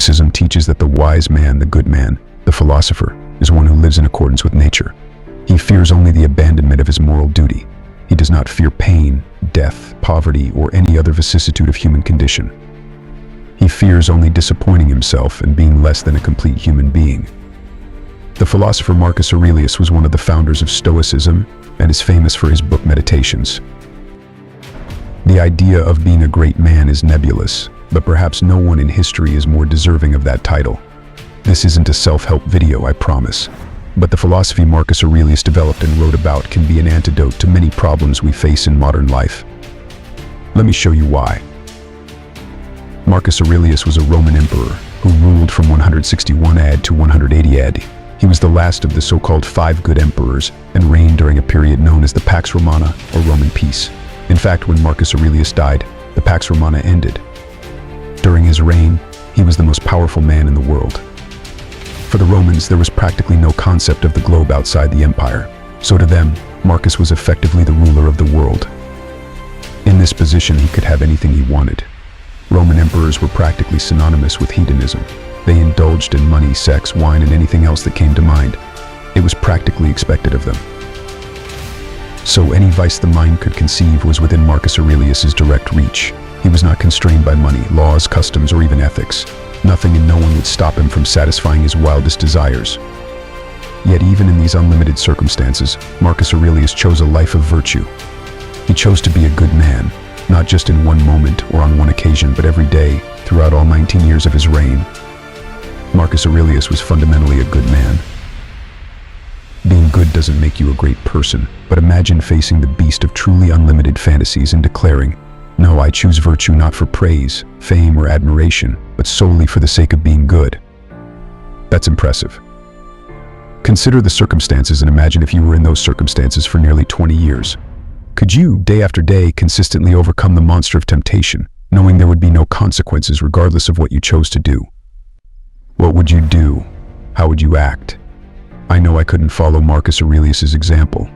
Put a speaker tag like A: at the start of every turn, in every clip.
A: Stoicism teaches that the wise man, the good man, the philosopher, is one who lives in accordance with nature. He fears only the abandonment of his moral duty. He does not fear pain, death, poverty, or any other vicissitude of human condition. He fears only disappointing himself and being less than a complete human being. The philosopher Marcus Aurelius was one of the founders of Stoicism and is famous for his book Meditations. The idea of being a great man is nebulous, but perhaps no one in history is more deserving of that title. This isn't a self-help video, I promise. But the philosophy Marcus Aurelius developed and wrote about can be an antidote to many problems we face in modern life. Let me show you why. Marcus Aurelius was a Roman emperor who ruled from 161 AD to 180 AD. He was the last of the so-called five good emperors and reigned during a period known as the Pax Romana, or Roman peace. In fact, when Marcus Aurelius died, the Pax Romana ended. During his reign, he was the most powerful man in the world. For the Romans, there was practically no concept of the globe outside the empire. So to them, Marcus was effectively the ruler of the world. In this position, he could have anything he wanted. Roman emperors were practically synonymous with hedonism. They indulged in money, sex, wine, and anything else that came to mind. It was practically expected of them. So any vice the mind could conceive was within Marcus Aurelius's direct reach. He was not constrained by money, laws, customs, or even ethics. Nothing and no one would stop him from satisfying his wildest desires. Yet even in these unlimited circumstances, Marcus Aurelius chose a life of virtue. He chose to be a good man, not just in one moment or on one occasion, but every day, throughout all 19 years of his reign. Marcus Aurelius was fundamentally a good man. Being good doesn't make you a great person, but imagine facing the beast of truly unlimited fantasies and declaring, "No, I choose virtue not for praise, fame, or admiration, but solely for the sake of being good." That's impressive. Consider the circumstances and imagine if you were in those circumstances for nearly 20 years. Could you, day after day, consistently overcome the monster of temptation, knowing there would be no consequences regardless of what you chose to do? What would you do? How would you act? I know I couldn't follow Marcus Aurelius's example.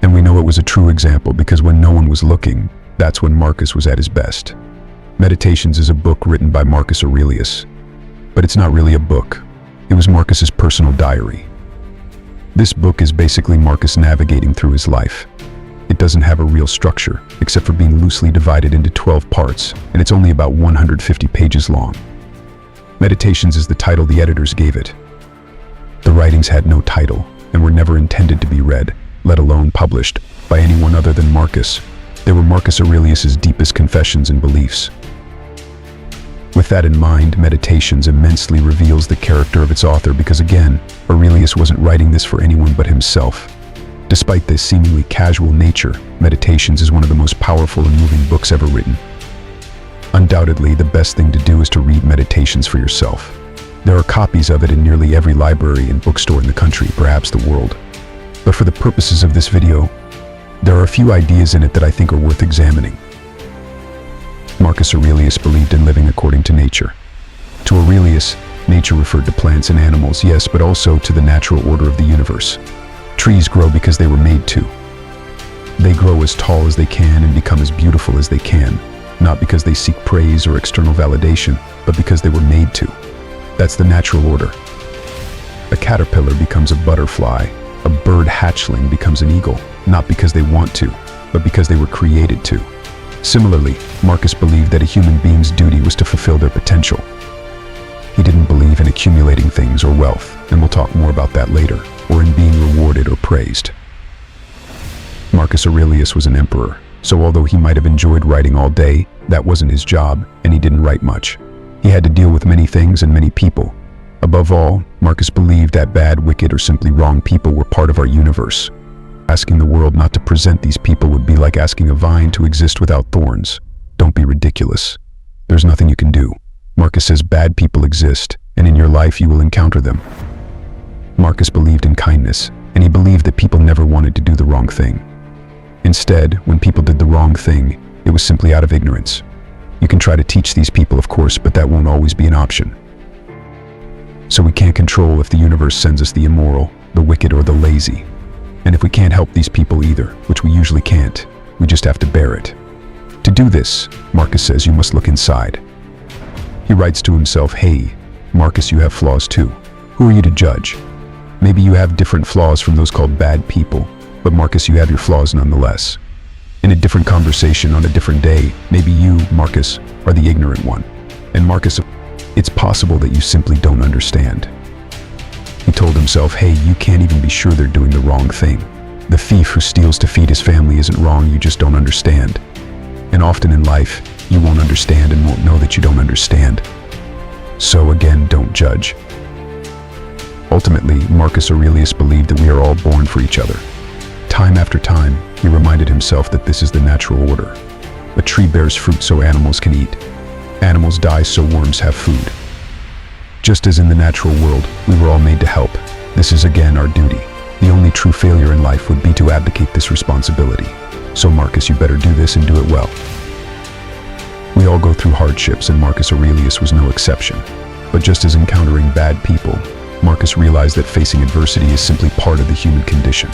A: And we know it was a true example because when no one was looking, that's when Marcus was at his best. Meditations is a book written by Marcus Aurelius, but it's not really a book. It was Marcus's personal diary. This book is basically Marcus navigating through his life. It doesn't have a real structure, except for being loosely divided into 12 parts, and it's only about 150 pages long. Meditations is the title the editors gave it. The writings had no title, and were never intended to be read, let alone published, by anyone other than Marcus. They were Marcus Aurelius's deepest confessions and beliefs. With that in mind, Meditations immensely reveals the character of its author because again, Aurelius wasn't writing this for anyone but himself. Despite this seemingly casual nature, Meditations is one of the most powerful and moving books ever written. Undoubtedly, the best thing to do is to read Meditations for yourself. There are copies of it in nearly every library and bookstore in the country, perhaps the world. But for the purposes of this video, there are a few ideas in it that I think are worth examining. Marcus Aurelius believed in living according to nature. To Aurelius, nature referred to plants and animals, yes, but also to the natural order of the universe. Trees grow because they were made to. They grow as tall as they can and become as beautiful as they can, not because they seek praise or external validation, but because they were made to. That's the natural order. A caterpillar becomes a butterfly. A bird hatchling becomes an eagle, not because they want to, but because they were created to. Similarly, Marcus believed that a human being's duty was to fulfill their potential. He didn't believe in accumulating things or wealth, and we'll talk more about that later, or in being rewarded or praised. Marcus Aurelius was an emperor, so although he might have enjoyed writing all day, that wasn't his job, and he didn't write much. He had to deal with many things and many people. Above all, Marcus believed that bad, wicked, or simply wrong people were part of our universe. Asking the world not to present these people would be like asking a vine to exist without thorns. Don't be ridiculous. There's nothing you can do. Marcus says bad people exist, and in your life you will encounter them. Marcus believed in kindness, and he believed that people never wanted to do the wrong thing. Instead, when people did the wrong thing, it was simply out of ignorance. You can try to teach these people, of course, but that won't always be an option. So we can't control if the universe sends us the immoral, the wicked, or the lazy. And if we can't help these people either, which we usually can't, we just have to bear it. To do this, Marcus says you must look inside. He writes to himself, "Hey, Marcus, you have flaws too. Who are you to judge? Maybe you have different flaws from those called bad people, but Marcus, you have your flaws nonetheless. In a different conversation on a different day, maybe you, Marcus, are the ignorant one. And Marcus, it's possible that you simply don't understand." He told himself, "Hey, you can't even be sure they're doing the wrong thing. The thief who steals to feed his family isn't wrong, you just don't understand." And often in life, you won't understand and won't know that you don't understand. So again, don't judge. Ultimately, Marcus Aurelius believed that we are all born for each other. Time after time, he reminded himself that this is the natural order. A tree bears fruit so animals can eat. Animals die so worms have food. Just as in the natural world, we were all made to help. This is again our duty. The only true failure in life would be to abdicate this responsibility. So Marcus, you better do this and do it well. We all go through hardships, and Marcus Aurelius was no exception. But just as encountering bad people, Marcus realized that facing adversity is simply part of the human condition.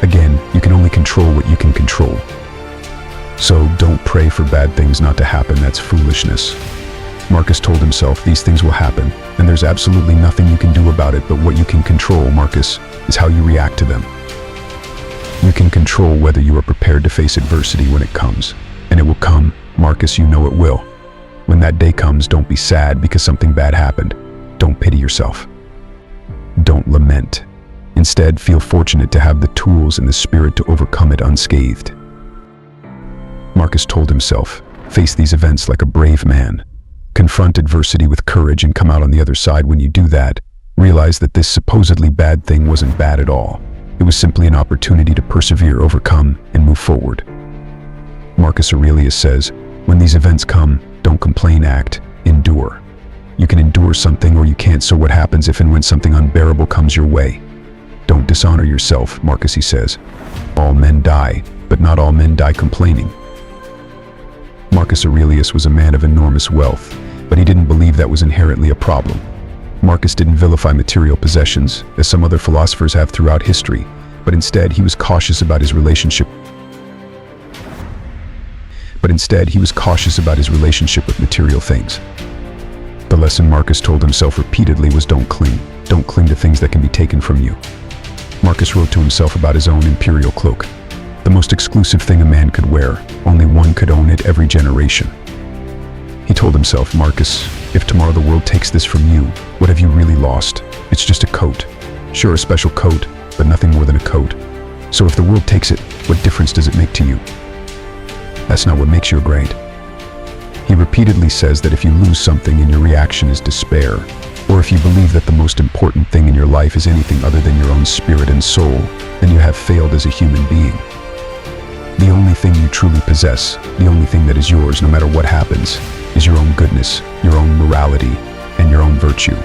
A: Again, you can only control what you can control. So don't pray for bad things not to happen, that's foolishness. Marcus told himself these things will happen, and there's absolutely nothing you can do about it, but what you can control, Marcus, is how you react to them. You can control whether you are prepared to face adversity when it comes. And it will come, Marcus, you know it will. When that day comes, don't be sad because something bad happened. Don't pity yourself. Don't lament. Instead, feel fortunate to have the tools and the spirit to overcome it unscathed. Marcus told himself, face these events like a brave man. Confront adversity with courage and come out on the other side. When you do that, realize that this supposedly bad thing wasn't bad at all. It was simply an opportunity to persevere, overcome, and move forward. Marcus Aurelius says, when these events come, don't complain, act, endure. You can endure something or you can't, so what happens if and when something unbearable comes your way? Don't dishonor yourself, Marcus, he says. All men die, but not all men die complaining. Marcus Aurelius was a man of enormous wealth, but he didn't believe that was inherently a problem. Marcus didn't vilify material possessions, as some other philosophers have throughout history, but instead he was cautious about his relationship with material things. The lesson Marcus told himself repeatedly was don't cling to things that can be taken from you. Marcus wrote to himself about his own imperial cloak, the most exclusive thing a man could wear. Only one could own it every generation. He told himself, Marcus, if tomorrow the world takes this from you, what have you really lost? It's just a coat. Sure, a special coat, but nothing more than a coat. So if the world takes it, what difference does it make to you? That's not what makes you great. He repeatedly says that if you lose something and your reaction is despair, or if you believe that the most important thing in your life is anything other than your own spirit and soul, then you have failed as a human being. The only thing you truly possess, the only thing that is yours no matter what happens, is your own goodness, your own morality, and your own virtue.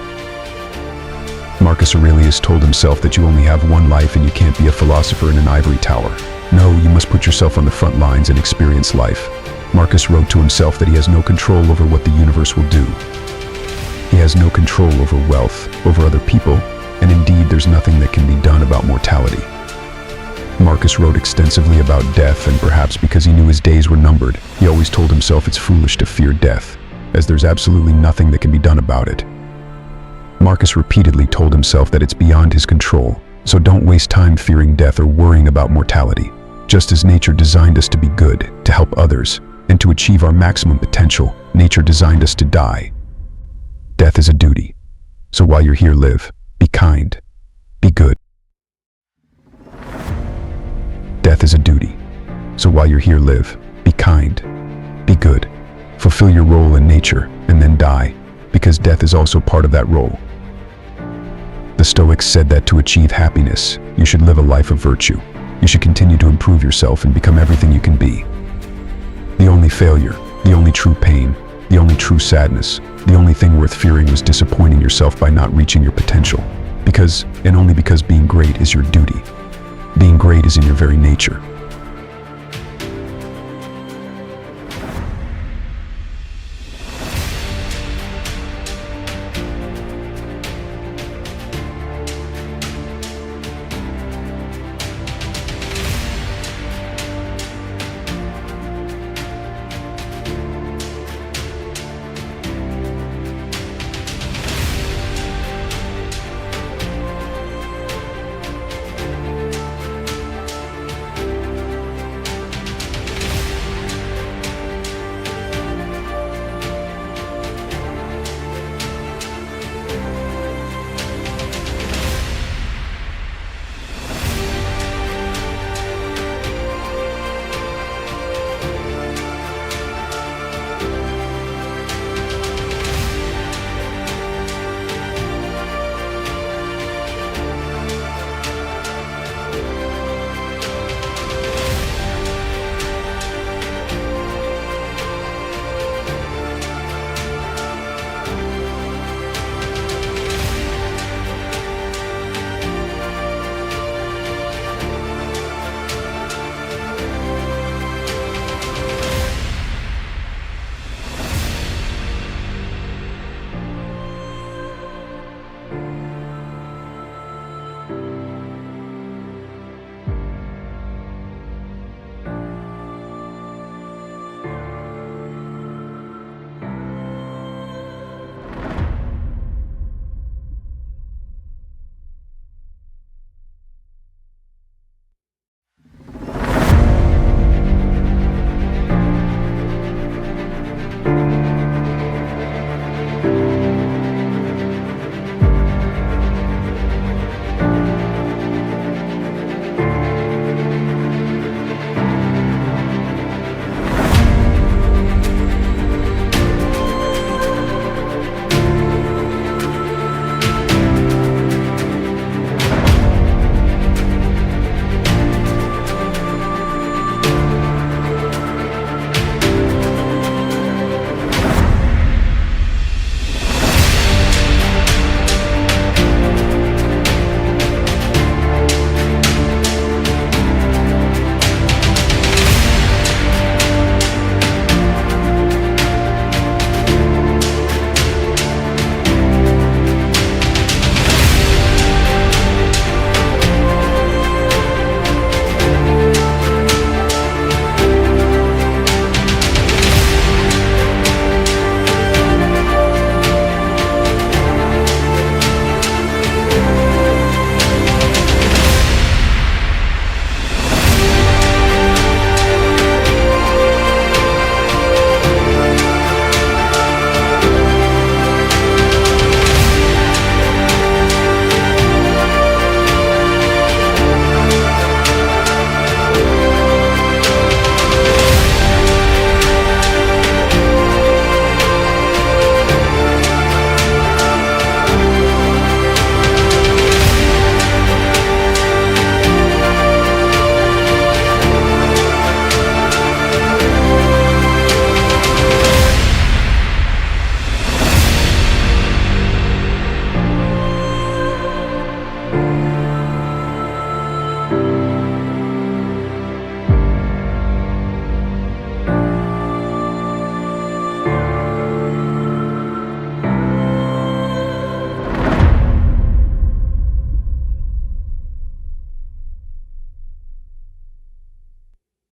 A: Marcus Aurelius told himself that you only have one life and you can't be a philosopher in an ivory tower. No, you must put yourself on the front lines and experience life. Marcus wrote to himself that he has no control over what the universe will do. He has no control over wealth, over other people, and indeed there's nothing that can be done about mortality. Marcus wrote extensively about death, and perhaps because he knew his days were numbered, he always told himself it's foolish to fear death, as there's absolutely nothing that can be done about it. Marcus repeatedly told himself that it's beyond his control, so don't waste time fearing death or worrying about mortality. Just as nature designed us to be good, to help others, and to achieve our maximum potential, nature designed us to die. Death is a duty. So while you're here, live, be kind, be good. Death is a duty. So while you're here, live, be kind, be good. Fulfill your role in nature, and then die, because death is also part of that role. The Stoics said that to achieve happiness, you should live a life of virtue. You should continue to improve yourself and become everything you can be. The only failure, the only true pain, the only true sadness, the only thing worth fearing was disappointing yourself by not reaching your potential. Because, and only because being great is your duty. Being great is in your very nature.